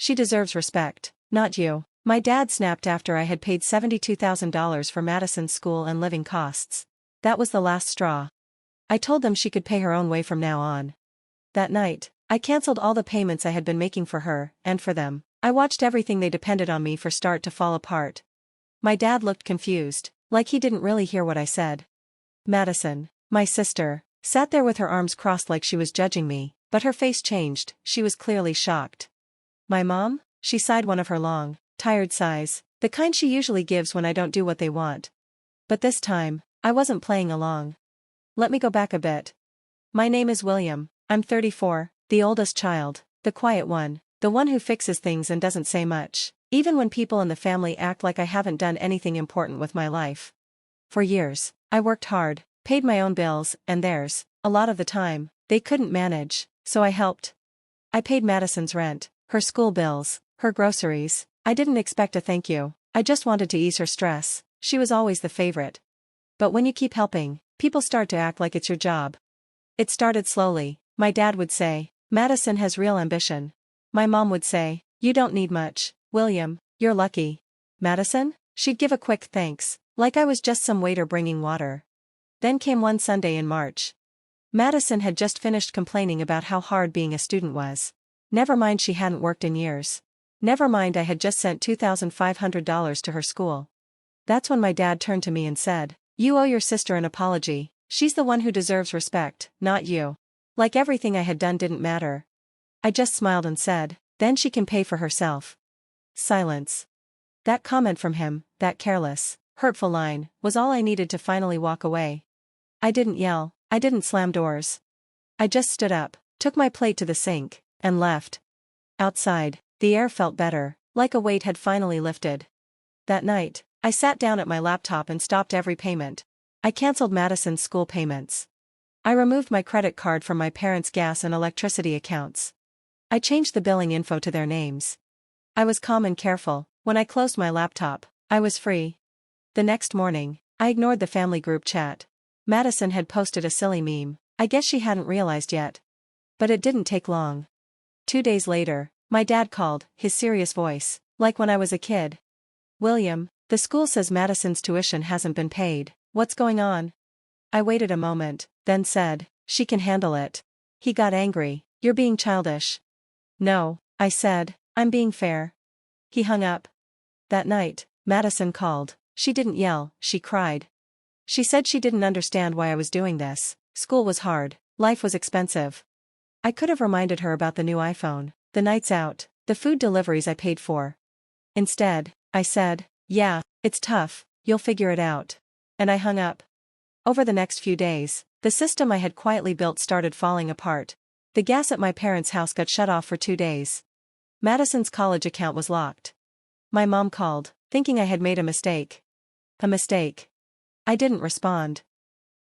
She deserves respect, not you. My dad snapped after I had paid $72,000 for Madison's school and living costs. That was the last straw. I told them she could pay her own way from now on. That night, I canceled all the payments I had been making for her, and for them. I watched everything they depended on me for start to fall apart. My dad looked confused, like he didn't really hear what I said. Madison, my sister, sat there with her arms crossed like she was judging me, but her face changed, she was clearly shocked. My mom? She sighed one of her long, tired sighs, the kind she usually gives when I don't do what they want. But this time, I wasn't playing along. Let me go back a bit. My name is William, I'm 34, the oldest child, the quiet one, the one who fixes things and doesn't say much, even when people in the family act like I haven't done anything important with my life. For years, I worked hard, paid my own bills, and theirs. A lot of the time, they couldn't manage, so I helped. I paid Madison's rent, her school bills, her groceries. I didn't expect a thank you, I just wanted to ease her stress. She was always the favorite. But when you keep helping, people start to act like it's your job. It started slowly. My dad would say, Madison has real ambition. My mom would say, you don't need much, William, you're lucky. Madison? She'd give a quick thanks, like I was just some waiter bringing water. Then came one Sunday in March. Madison had just finished complaining about how hard being a student was. Never mind she hadn't worked in years. Never mind I had just sent $2,500 to her school. That's when my dad turned to me and said, you owe your sister an apology, she's the one who deserves respect, not you. Like everything I had done didn't matter. I just smiled and said, then she can pay for herself. Silence. That comment from him, that careless, hurtful line, was all I needed to finally walk away. I didn't yell, I didn't slam doors. I just stood up, took my plate to the sink, and left. Outside, the air felt better, like a weight had finally lifted. That night, I sat down at my laptop and stopped every payment. I canceled Madison's school payments. I removed my credit card from my parents' gas and electricity accounts. I changed the billing info to their names. I was calm and careful. When I closed my laptop, I was free. The next morning, I ignored the family group chat. Madison had posted a silly meme. I guess she hadn't realized yet. But it didn't take long. 2 days later, my dad called, his serious voice, like when I was a kid. William, the school says Madison's tuition hasn't been paid. What's going on? I waited a moment, then said, she can handle it. He got angry. You're being childish. No, I said, I'm being fair. He hung up. That night, Madison called. She didn't yell, she cried. She said she didn't understand why I was doing this. School was hard, life was expensive. I could have reminded her about the new iPhone, the nights out, the food deliveries I paid for. Instead, I said, yeah, it's tough, you'll figure it out. And I hung up. Over the next few days, the system I had quietly built started falling apart. The gas at my parents' house got shut off for 2 days. Madison's college account was locked. My mom called, thinking I had made a mistake. A mistake. I didn't respond.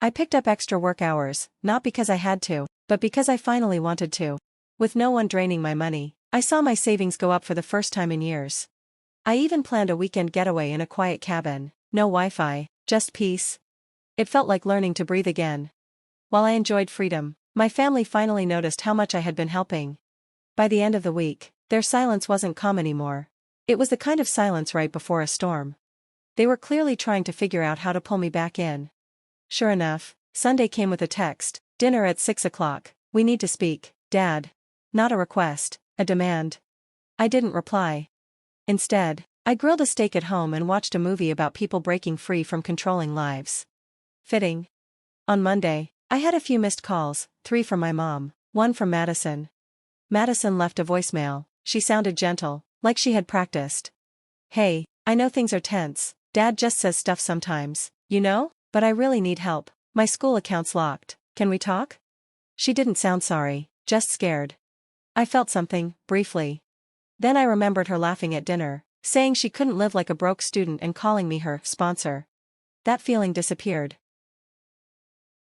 I picked up extra work hours, not because I had to, but because I finally wanted to. With no one draining my money, I saw my savings go up for the first time in years. I even planned a weekend getaway in a quiet cabin, no Wi-Fi, just peace. It felt like learning to breathe again. While I enjoyed freedom, my family finally noticed how much I had been helping. By the end of the week, their silence wasn't calm anymore. It was the kind of silence right before a storm. They were clearly trying to figure out how to pull me back in. Sure enough, Sunday came with a text, dinner at 6 o'clock, we need to speak, Dad. Not a request, a demand. I didn't reply. Instead, I grilled a steak at home and watched a movie about people breaking free from controlling lives. Fitting. On Monday, I had a few missed calls, 3 from my mom, 1 from Madison. Madison left a voicemail. She sounded gentle, like she had practiced. Hey, I know things are tense, Dad just says stuff sometimes, you know, but I really need help. My school account's locked, can we talk? She didn't sound sorry, just scared. I felt something, briefly. Then I remembered her laughing at dinner, saying she couldn't live like a broke student and calling me her sponsor. That feeling disappeared.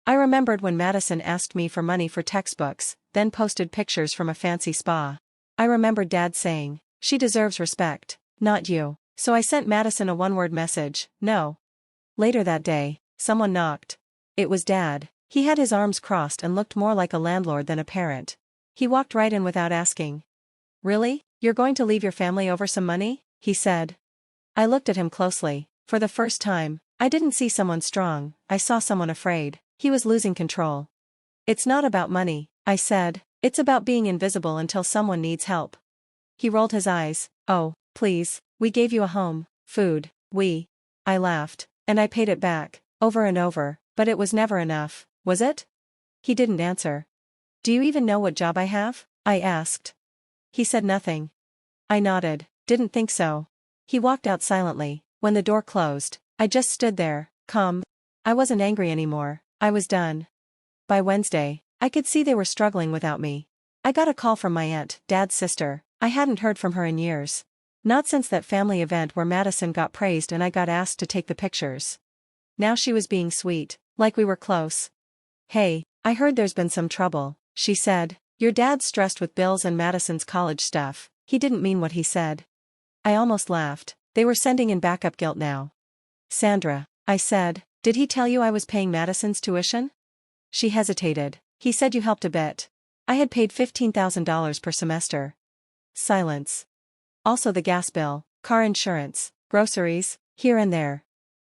I remembered when Madison asked me for money for textbooks, then posted pictures from a fancy spa. I remembered Dad saying, she deserves respect, not you. So I sent Madison a one-word message, no. Later that day, someone knocked. It was Dad. He had his arms crossed and looked more like a landlord than a parent. He walked right in without asking. Really? You're going to leave your family over some money? He said. I looked at him closely. For the first time, I didn't see someone strong, I saw someone afraid. He was losing control. It's not about money, I said. It's about being invisible until someone needs help. He rolled his eyes. Oh, please, we gave you a home, food, I laughed, and I paid it back, over and over, but it was never enough, was it? He didn't answer. Do you even know what job I have? I asked. He said nothing. I nodded, didn't think so. He walked out silently. When the door closed, I just stood there, calm. I wasn't angry anymore, I was done. By Wednesday, I could see they were struggling without me. I got a call from my aunt, Dad's sister. I hadn't heard from her in years. Not since that family event where Madison got praised and I got asked to take the pictures. Now she was being sweet, like we were close. Hey, I heard there's been some trouble, she said. Your dad's stressed with bills and Madison's college stuff. He didn't mean what he said. I almost laughed. They were sending in backup guilt now. Sandra, I said, did he tell you I was paying Madison's tuition? She hesitated. He said you helped a bit. I had paid $15,000 per semester. Silence. Also the gas bill, car insurance, groceries, here and there.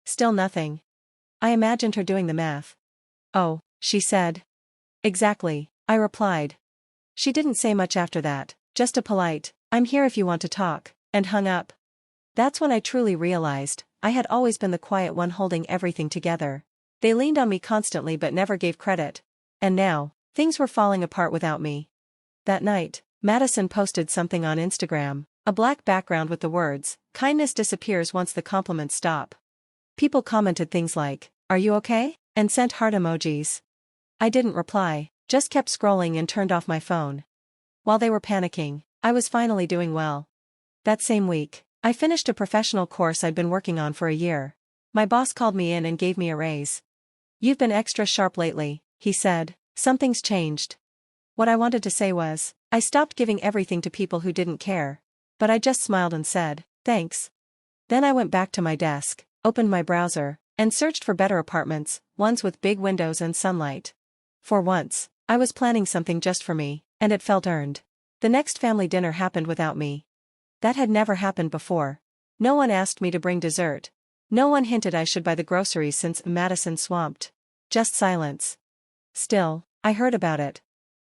Still nothing. I imagined her doing the math. Oh, she said. Exactly, I replied. She didn't say much after that, just a polite, I'm here if you want to talk, and hung up. That's when I truly realized, I had always been the quiet one holding everything together. They leaned on me constantly but never gave credit. And now, things were falling apart without me. That night, Madison posted something on Instagram, a black background with the words, kindness disappears once the compliments stop. People commented things like, are you okay? And sent heart emojis. I didn't reply, just kept scrolling and turned off my phone. While they were panicking, I was finally doing well. That same week, I finished a professional course I'd been working on for a year. My boss called me in and gave me a raise. You've been extra sharp lately, he said. Something's changed. What I wanted to say was, I stopped giving everything to people who didn't care. But I just smiled and said, thanks. Then I went back to my desk, opened my browser, and searched for better apartments, ones with big windows and sunlight. For once, I was planning something just for me, and it felt earned. The next family dinner happened without me. That had never happened before. No one asked me to bring dessert. No one hinted I should buy the groceries since Madison swamped. Just silence. Still, I heard about it.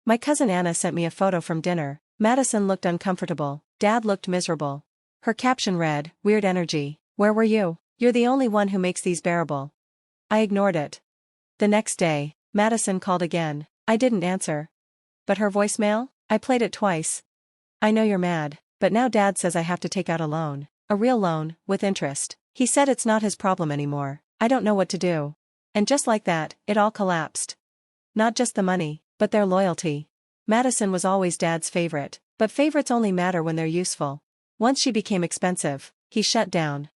My cousin Anna sent me a photo from dinner. Madison looked uncomfortable. Dad looked miserable. Her caption read, weird energy. Where were you? You're the only one who makes these bearable. I ignored it. The next day, Madison called again. I didn't answer. But her voicemail? I played it twice. I know you're mad, but now Dad says I have to take out a loan. A real loan, with interest. He said it's not his problem anymore. I don't know what to do. And just like that, it all collapsed. Not just the money, but their loyalty. Madison was always Dad's favorite, but favorites only matter when they're useful. Once she became expensive, he shut down.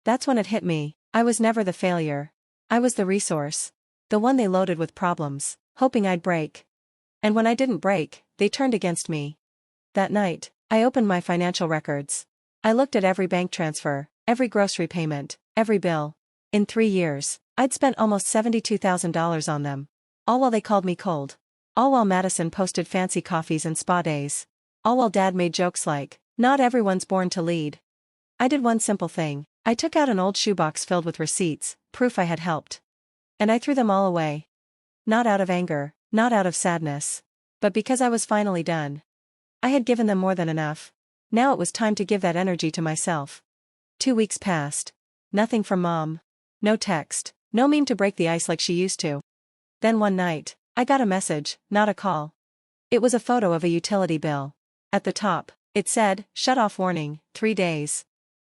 That's when it hit me. I was never the failure. I was the resource. The one they loaded with problems, hoping I'd break. And when I didn't break, they turned against me. That night, I opened my financial records. I looked at every bank transfer, every grocery payment, every bill. In 3 years, I'd spent almost $72,000 on them. All while they called me cold. All while Madison posted fancy coffees and spa days. All while Dad made jokes like, not everyone's born to lead. I did one simple thing. I took out an old shoebox filled with receipts, proof I had helped. And I threw them all away. Not out of anger, not out of sadness. But because I was finally done. I had given them more than enough. Now it was time to give that energy to myself. 2 weeks passed. Nothing from Mom. No text, no meme to break the ice like she used to. Then one night, I got a message, not a call. It was a photo of a utility bill. At the top, it said, shut off warning, 3 days.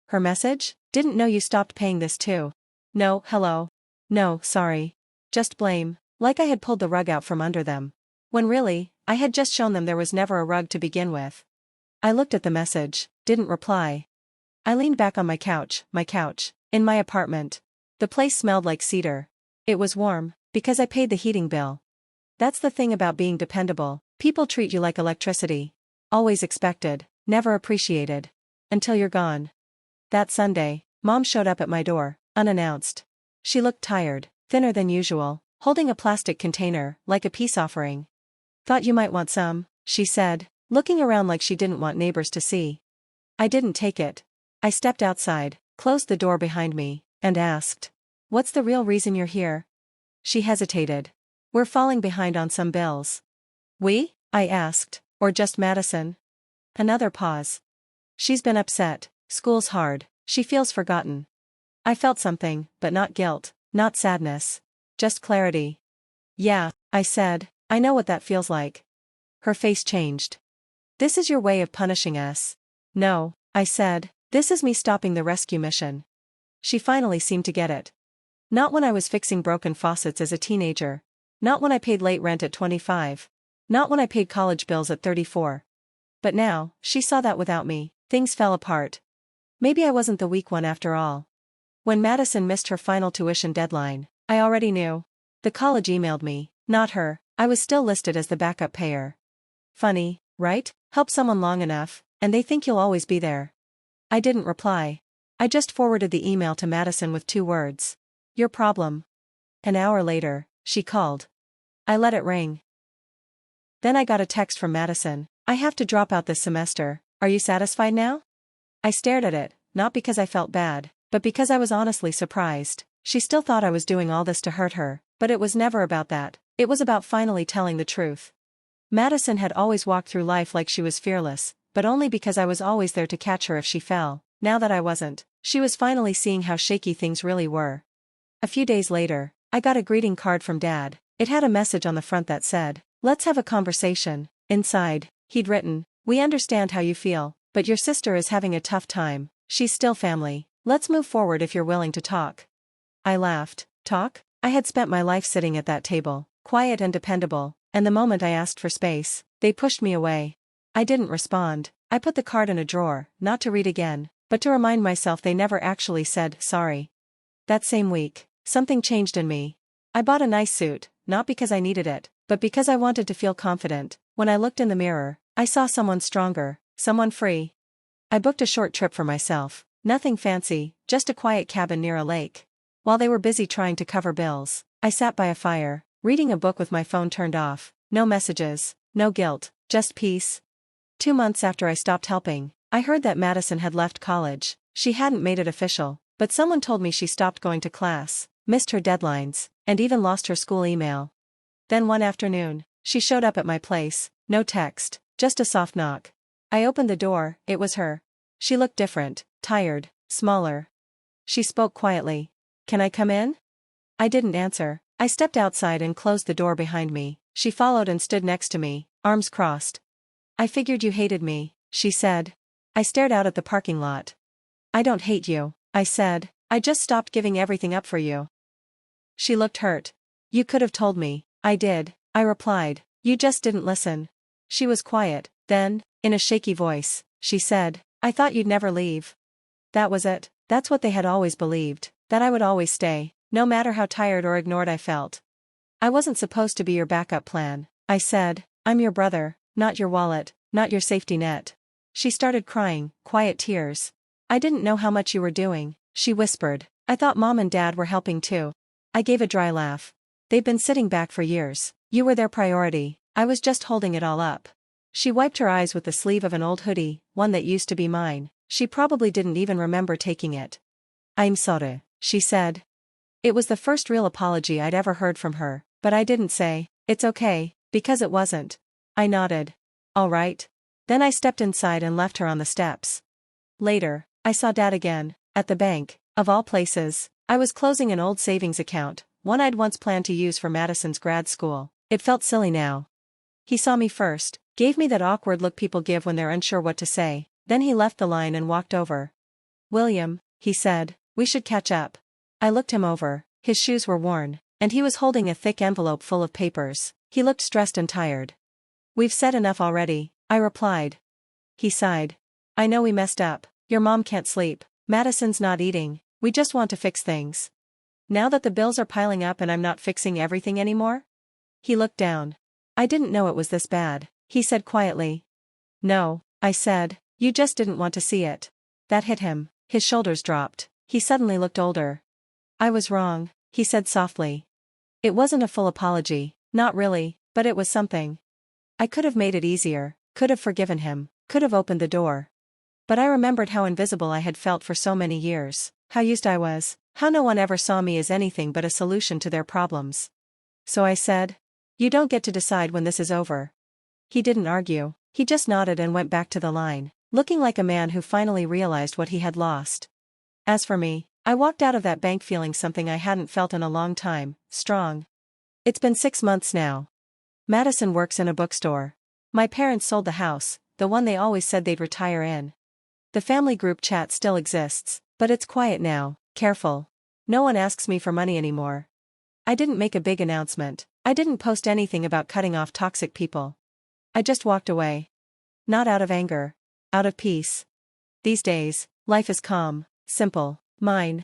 Her message? Didn't know you stopped paying this too. No, hello. No, sorry. Just blame, like I had pulled the rug out from under them. When really, I had just shown them there was never a rug to begin with. I looked at the message, didn't reply. I leaned back on my couch, in my apartment. The place smelled like cedar. It was warm, because I paid the heating bill. That's the thing about being dependable. People treat you like electricity. Always expected, never appreciated. Until you're gone. That Sunday, Mom showed up at my door, unannounced. She looked tired, thinner than usual, holding a plastic container, like a peace offering. Thought you might want some, she said. looking around like she didn't want neighbors to see. I didn't take it. I stepped outside, closed the door behind me, and asked, "What's the real reason you're here?" She hesitated. "We're falling behind on some bills." "We?" I asked, "or just Madison?" Another pause. "She's been upset, school's hard, she feels forgotten." I felt something, but not guilt, not sadness. Just clarity. "Yeah," I said, "I know what that feels like." Her face changed. "This is your way of punishing us." "No," I said, "this is me stopping the rescue mission." She finally seemed to get it. Not when I was fixing broken faucets as a teenager. Not when I paid late rent at 25. Not when I paid college bills at 34. But now, she saw that without me, things fell apart. Maybe I wasn't the weak one after all. When Madison missed her final tuition deadline, I already knew. The college emailed me, not her. I was still listed as the backup payer. Funny, right? Help someone long enough, and they think you'll always be there. I didn't reply. I just forwarded the email to Madison with 2 words. "Your problem." An hour later, she called. I let it ring. Then I got a text from Madison. "I have to drop out this semester, are you satisfied now?" I stared at it, not because I felt bad, but because I was honestly surprised. She still thought I was doing all this to hurt her, but it was never about that. It was about finally telling the truth. Madison had always walked through life like she was fearless, but only because I was always there to catch her if she fell. Now that I wasn't, she was finally seeing how shaky things really were. A few days later, I got a greeting card from Dad. It had a message on the front that said, "Let's have a conversation." Inside, he'd written, "We understand how you feel, but your sister is having a tough time. She's still family. Let's move forward if you're willing to talk." I laughed. Talk? I had spent my life sitting at that table, quiet and dependable, and the moment I asked for space, they pushed me away. I didn't respond. I put the card in a drawer, not to read again, but to remind myself they never actually said sorry. That same week, something changed in me. I bought a nice suit, not because I needed it, but because I wanted to feel confident. When I looked in the mirror, I saw someone stronger, someone free. I booked a short trip for myself, nothing fancy, just a quiet cabin near a lake. While they were busy trying to cover bills, I sat by a fire, reading a book with my phone turned off. No messages, no guilt, just peace. 2 months after I stopped helping, I heard that Madison had left college. She hadn't made it official, but someone told me she stopped going to class, missed her deadlines, and even lost her school email. Then one afternoon, she showed up at my place, no text, just a soft knock. I opened the door, it was her. She looked different, tired, smaller. She spoke quietly. "Can I come in?" I didn't answer. I stepped outside and closed the door behind me. She followed and stood next to me, arms crossed. "I figured you hated me," she said. I stared out at the parking lot. "I don't hate you," I said. "I just stopped giving everything up for you." She looked hurt. "You could have told me." "I did," I replied. "You just didn't listen." She was quiet. Then, in a shaky voice, she said, "I thought you'd never leave." That was it. That's what they had always believed, that I would always stay, no matter how tired or ignored I felt. "I wasn't supposed to be your backup plan," I said. "I'm your brother, not your wallet, not your safety net." She started crying, quiet tears. "I didn't know how much you were doing," she whispered. "I thought Mom and Dad were helping too." I gave a dry laugh. "They've been sitting back for years. You were their priority. I was just holding it all up." She wiped her eyes with the sleeve of an old hoodie, one that used to be mine. She probably didn't even remember taking it. "I'm sorry," she said. It was the first real apology I'd ever heard from her, but I didn't say, "It's okay," because it wasn't. I nodded. "All right." Then I stepped inside and left her on the steps. Later, I saw Dad again, at the bank, of all places. I was closing an old savings account, one I'd once planned to use for Madison's grad school. It felt silly now. He saw me first, gave me that awkward look people give when they're unsure what to say, then he left the line and walked over. "William," he said, "we should catch up." I looked him over. His shoes were worn, and he was holding a thick envelope full of papers. He looked stressed and tired. "We've said enough already," I replied. He sighed. "I know we messed up. Your mom can't sleep. Madison's not eating. We just want to fix things. Now that the bills are piling up and I'm not fixing everything anymore?" He looked down. "I didn't know it was this bad," he said quietly. "No," I said, "you just didn't want to see it." That hit him. His shoulders dropped. He suddenly looked older. "I was wrong," he said softly. It wasn't a full apology, not really, but it was something. "I could have made it easier, could have forgiven him, could have opened the door. But I remembered how invisible I had felt for so many years, how used I was, how no one ever saw me as anything but a solution to their problems. So I said, "You don't get to decide when this is over." He didn't argue, he just nodded and went back to the line, looking like a man who finally realized what he had lost. As for me, I walked out of that bank feeling something I hadn't felt in a long time, strong. It's been 6 months now. Madison works in a bookstore. My parents sold the house, the one they always said they'd retire in. The family group chat still exists, but it's quiet now, careful. No one asks me for money anymore. I didn't make a big announcement, I didn't post anything about cutting off toxic people. I just walked away. Not out of anger. Out of peace. These days, life is calm, simple. Mine.